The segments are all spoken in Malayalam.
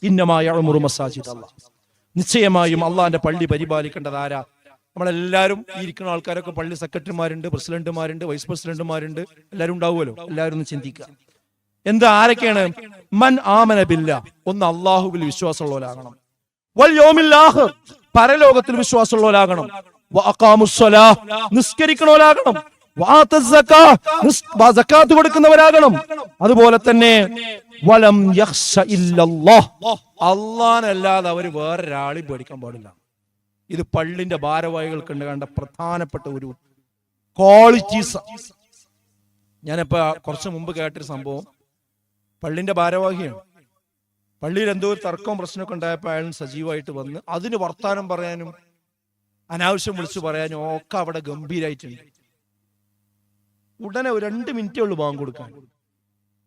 ഇന്നമാ യഅ്മുറു മസാജിദ അല്ലാഹ്. നിശ്ചയമായും അള്ളാഹിന്റെ പള്ളി പരിപാലിക്കേണ്ടത് ആരാ? നമ്മളെല്ലാവരും ഈ ഇരിക്കുന്ന ആൾക്കാരൊക്കെ പള്ളി സെക്രട്ടറിമാരുണ്ട്, പ്രസിഡന്റുമാരുണ്ട്, വൈസ് പ്രസിഡന്റുമാരുണ്ട്, എല്ലാവരും ഉണ്ടാവുമല്ലോ. എല്ലാവരും ഒന്ന് ചിന്തിക്കുക, എന്താ ആരൊക്കെയാണ്? മൻ ആമന ബില്ലാഹ്, ഒന്ന് അള്ളാഹുവിൽ വിശ്വാസമുള്ളവരാകണം. വൽ യൗമിൽ ആഖിർ, പരലോകത്തിൽ വിശ്വാസമുള്ളവരാകണം. വഅഖാമുസ്സലാഹ്, നിസ്കരിക്കണവരാകണം. സക്കാത്ത് കൊടുക്കുന്നവരാകണം. അതുപോലെ തന്നെ വലം യഖ്ശ ഇല്ലല്ലാഹ്, അല്ലാഹനല്ലാതെ അവർ വേറൊരാളെയും പേടിക്കാൻ പാടില്ല. ഇത് പള്ളിന്റെ ഭാരവാഹികൾക്ക് കണ്ട പ്രധാനപ്പെട്ട ഒരു ക്വാളിറ്റീസ്. ഞാനിപ്പോ കുറച്ച് മുമ്പ് കേട്ടൊരു സംഭവം, പള്ളിന്റെ ഭാരവാഹിയാണ്. പള്ളിയിൽ എന്തോ ഒരു തർക്കവും പ്രശ്നമൊക്കെ ഉണ്ടായപ്പോൾ അയാൾ സജീവമായിട്ട് വന്ന് അതിന് വർത്താനം പറയാനും അനാവശ്യം വിളിച്ചു പറയാനും ഒക്കെ അവിടെ ഗംഭീരായിട്ടുണ്ട്. ഉടനെ ഒരു 2 മിനിറ്റേ ഉള്ളൂ ബാങ്ക് കൊടുക്കാൻ.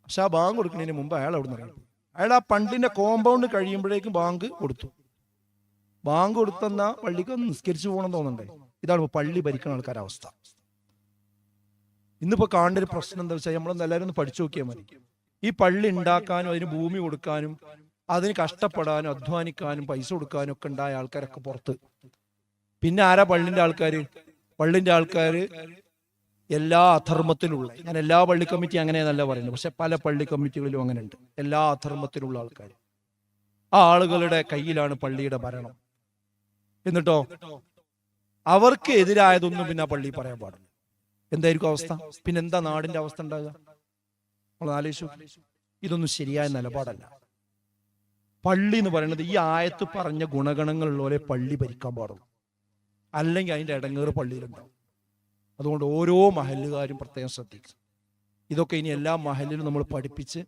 പക്ഷെ ആ ബാങ്ക് കൊടുക്കുന്നതിന് മുമ്പ് അയാൾ അവിടെ നിന്ന് ഇറങ്ങി. അയാൾ ആ പള്ളിന്റെ കോമ്പൗണ്ട് കഴിയുമ്പോഴേക്കും ബാങ്ക് കൊടുത്തു. ബാങ്ക് കൊടുത്തെന്നാ പള്ളിക്ക് ഒന്ന് നിസ്കരിച്ചു പോകണം തോന്നണ്ടേ? ഇതാണ് പള്ളി ഭരിക്കുന്ന ആൾക്കാരുടെ അവസ്ഥ. ഇന്നിപ്പോ കാണേണ്ട ഒരു പ്രശ്നം എന്താ വെച്ചാൽ, നമ്മളൊന്ന് എല്ലാവരും ഒന്ന് പഠിച്ചു നോക്കിയാൽ മതി. ഈ പള്ളി ഉണ്ടാക്കാനും അതിന് ഭൂമി കൊടുക്കാനും അതിന് കഷ്ടപ്പെടാനും അധ്വാനിക്കാനും പൈസ കൊടുക്കാനും ഒക്കെ ഉണ്ടായ ആൾക്കാരൊക്കെ പുറത്ത്. പിന്നെ ആരാ പള്ളിന്റെ ആൾക്കാര്? പള്ളിന്റെ ആൾക്കാര് എല്ലാ അധർമ്മത്തിലുള്ള, ഞാൻ എല്ലാ പള്ളി കമ്മിറ്റി അങ്ങനെയെന്നല്ല പറയുന്നത്, പക്ഷെ പല പള്ളി കമ്മിറ്റികളിലും അങ്ങനെ ഉണ്ട്. എല്ലാ അധർമ്മത്തിലുള്ള ആൾക്കാർ, ആ ആളുകളുടെ കയ്യിലാണ് പള്ളിയുടെ ഭരണം. എന്നിട്ടോ അവർക്ക് എതിരായതൊന്നും പിന്നെ ആ പള്ളി പറയാൻ പാടില്ല. എന്തായിരിക്കും അവസ്ഥ? പിന്നെ എന്താ നാടിന്റെ അവസ്ഥ ഉണ്ടാകുക? നമ്മൾ ആലോചിച്ചു. ഇതൊന്നും ശരിയായ നിലപാടല്ല. പള്ളി എന്ന് പറയുന്നത് ഈ ആയത്ത് പറഞ്ഞ ഗുണഗണങ്ങളുള്ളവരെ പള്ളി ഭരിക്കാൻ പാടുള്ളൂ, അല്ലെങ്കിൽ അതിന്റെ ഇടങ്ങേറ് പള്ളിയിലുണ്ടാവും. അതുകൊണ്ട് ഓരോ മഹല്ലുകാരും പ്രത്യേകം ശ്രദ്ധിക്കും. ഇതൊക്കെ ഇനി എല്ലാ മഹല്ലിലും നമ്മൾ പഠിപ്പിച്ച്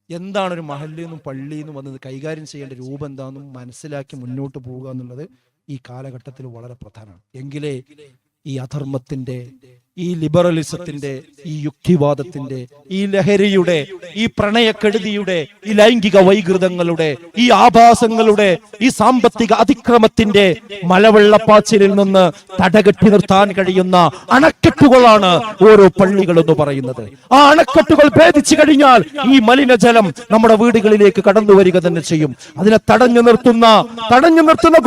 എന്താണ് ഒരു മഹല്ലിൽ നിന്നും പള്ളിയിൽ നിന്നും വന്നത് കൈകാര്യം ചെയ്യേണ്ട രൂപം എന്താണെന്നും മനസ്സിലാക്കി മുന്നോട്ട് പോവുക എന്നുള്ളത് ഈ കാലഘട്ടത്തിൽ വളരെ പ്രധാനമാണ്. എങ്കിലേ ഈ അധർമ്മത്തിന്റെ, ഈ ലിബറലിസത്തിന്റെ, ഈ യുക്തിവാദത്തിന്റെ, ഈ ലഹരിയുടെ, ഈ പ്രണയക്കെടുതിയുടെ, ഈ ലൈംഗിക വൈകൃതങ്ങളുടെ, ഈ ആഭാസങ്ങളുടെ, ഈ സാമ്പത്തിക അതിക്രമത്തിന്റെ മലവെള്ളപ്പാച്ചിലിൽ നിന്ന് തടകെട്ടി നിർത്താൻ കഴിയുന്ന അണക്കെട്ടുകളാണ് ഓരോ പള്ളികൾ എന്ന് പറയുന്നത്. ആ അണക്കെട്ടുകൾ ഭേദിച്ചു കഴിഞ്ഞാൽ ഈ മലിനജലം നമ്മുടെ വീടുകളിലേക്ക് കടന്നു വരിക തന്നെ ചെയ്യും. അതിനെ തടഞ്ഞു നിർത്തുന്ന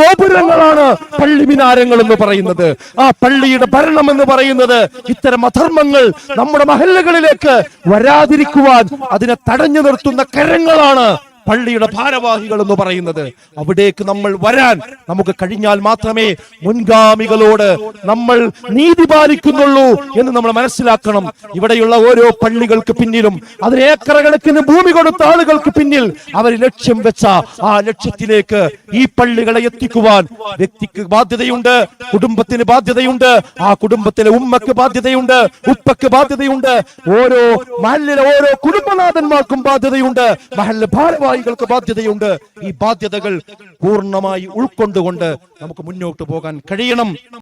ഗോപുരങ്ങളാണ് പള്ളി മിനാരങ്ങൾ എന്ന് പറയുന്നത്. ആ പള്ളിയുടെ ഭരണം എന്ന് പറയുന്നത് ഇത്തരം അധർമ്മങ്ങൾ നമ്മുടെ മഹല്ലുകളിലേക്ക് വരാതിരിക്കുവാൻ അതിനെ തടഞ്ഞു നിർത്തുന്ന കരങ്ങളാണ് പള്ളിയുടെ ഭാരവാഹികൾ എന്ന് പറയുന്നത്. അവിടേക്ക് നമ്മൾ വരാൻ നമുക്ക് കഴിഞ്ഞാൽ മാത്രമേ മുൻഗാമികളോട് നമ്മൾ നീതി പാലിക്കുന്നുള്ളൂ എന്ന് നമ്മൾ മനസ്സിലാക്കണം. ഇവിടെയുള്ള ഓരോ പള്ളികൾക്ക് പിന്നിലും, അതിന് ഏക്കർ കണക്കിന് ഭൂമി കൊടുത്ത ആളുകൾക്ക് പിന്നിൽ അവർ ലക്ഷ്യം വെച്ച ആ ലക്ഷ്യത്തിലേക്ക് ഈ പള്ളികളെ എത്തിക്കുവാൻ വ്യക്തിക്ക് ബാധ്യതയുണ്ട്, കുടുംബത്തിന് ബാധ്യതയുണ്ട്, ആ കുടുംബത്തിലെ ഉമ്മക്ക് ബാധ്യതയുണ്ട്, ഉപ്പക്ക് ബാധ്യതയുണ്ട്, ഓരോ മഹല്ലിലെ ഓരോ കുടുംബനാഥന്മാർക്കും ബാധ്യതയുണ്ട്, മഹല്ല് ഭാരവാഹികൾക്ക് ബാധ്യതയുണ്ട്. ഈ ബാധ്യതകൾ പൂർണ്ണമായി ഉൾക്കൊണ്ടുകൊണ്ട് നമുക്ക് മുന്നോട്ട് പോകാൻ കഴിയണം.